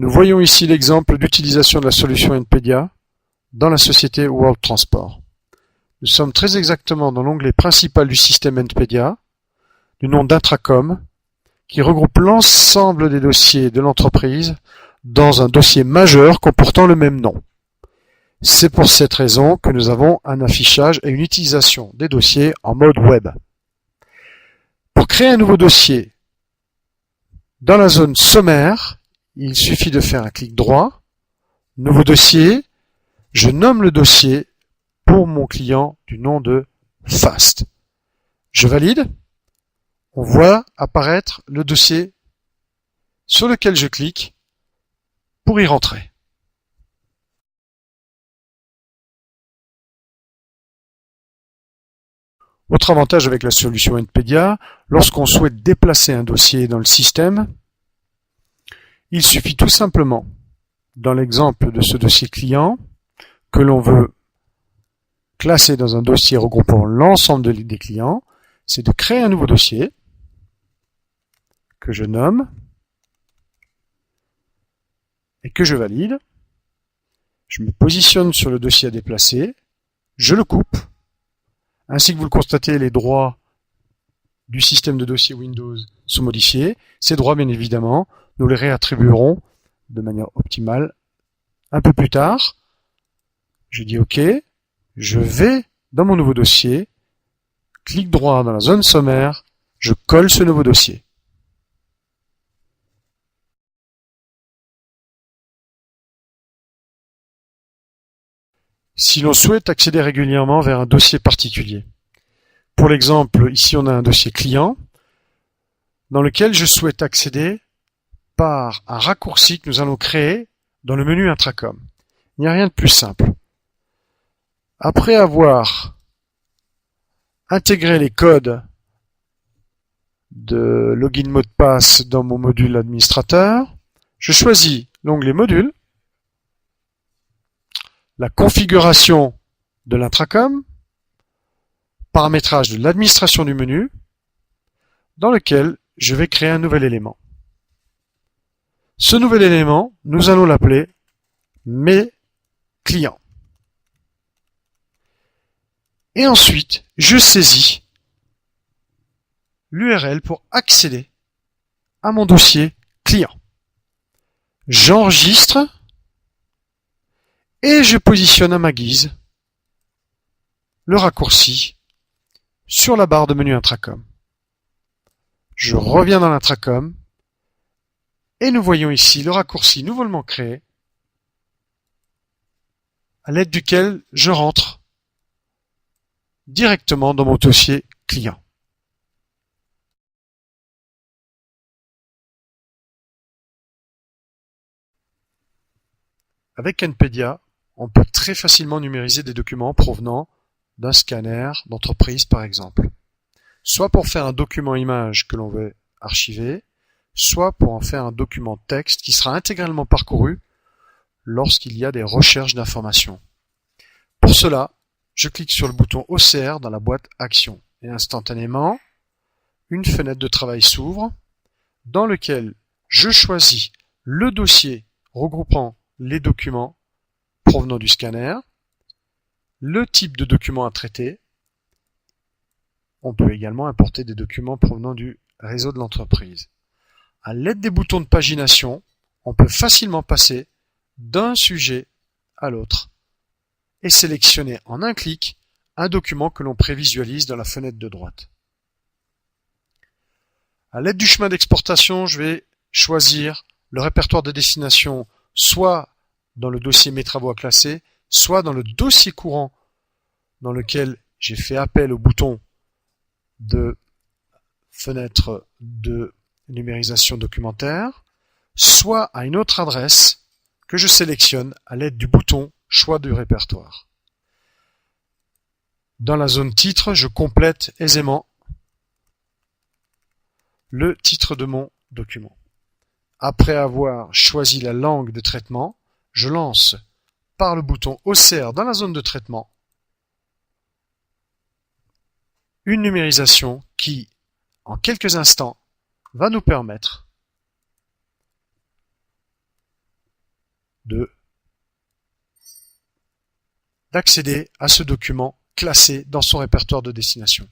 Nous voyons ici l'exemple d'utilisation de la solution NPEDIA dans la société World Transport. Nous sommes très exactement dans l'onglet principal du système NPEDIA, du nom d'Intracom, qui regroupe l'ensemble des dossiers de l'entreprise dans un dossier majeur comportant le même nom. C'est pour cette raison que nous avons un affichage et une utilisation des dossiers en mode web. Pour créer un nouveau dossier, dans la zone sommaire, il suffit de faire un clic droit, nouveau dossier, je nomme le dossier pour mon client du nom de FAST. Je valide, on voit apparaître le dossier sur lequel je clique pour y rentrer. Autre avantage avec la solution NPEDIA, lorsqu'on souhaite déplacer un dossier dans le système, il suffit tout simplement, dans l'exemple de ce dossier client, que l'on veut classer dans un dossier regroupant l'ensemble des clients, c'est de créer un nouveau dossier que je nomme et que je valide. Je me positionne sur le dossier à déplacer, je le coupe. Ainsi que vous le constatez, les droits du système de dossier Windows sont modifiés. Ces droits, bien évidemment, nous les réattribuerons de manière optimale un peu plus tard. Je dis OK, je vais dans mon nouveau dossier, clic droit dans la zone sommaire, je colle ce nouveau dossier. Si l'on souhaite accéder régulièrement vers un dossier particulier. Pour l'exemple, ici on a un dossier client dans lequel je souhaite accéder par un raccourci que nous allons créer dans le menu Intracom. Il n'y a rien de plus simple. Après avoir intégré les codes de login mot de passe dans mon module administrateur, je choisis l'onglet module, la configuration de l'Intracom, paramétrage de l'administration du menu, dans lequel je vais créer un nouvel élément. Ce nouvel élément, nous allons l'appeler mes clients. Et ensuite, je saisis l'URL pour accéder à mon dossier client. J'enregistre et je positionne à ma guise le raccourci sur la barre de menu Intracom. Je reviens dans l'Intracom et nous voyons ici le raccourci nouvellement créé à l'aide duquel je rentre directement dans mon dossier client. Avec NPEDIA, on peut très facilement numériser des documents provenant d'un scanner d'entreprise par exemple. Soit pour faire un document image que l'on veut archiver, soit pour en faire un document texte qui sera intégralement parcouru lorsqu'il y a des recherches d'informations. Pour cela, je clique sur le bouton OCR dans la boîte Action et instantanément, une fenêtre de travail s'ouvre dans lequel je choisis le dossier regroupant les documents provenant du scanner, le type de document à traiter. On peut également importer des documents provenant du réseau de l'entreprise. À l'aide des boutons de pagination, on peut facilement passer d'un sujet à l'autre et sélectionner en un clic un document que l'on prévisualise dans la fenêtre de droite. À l'aide du chemin d'exportation, je vais choisir le répertoire de destination soit dans le dossier Mes travaux à classer, soit dans le dossier courant dans lequel j'ai fait appel au bouton de fenêtre de numérisation documentaire, soit à une autre adresse que je sélectionne à l'aide du bouton Choix du répertoire. Dans la zone titre, je complète aisément le titre de mon document. Après avoir choisi la langue de traitement, je lance par le bouton OCR dans la zone de traitement une numérisation qui, en quelques instants, va nous permettre d'accéder à ce document classé dans son répertoire de destination.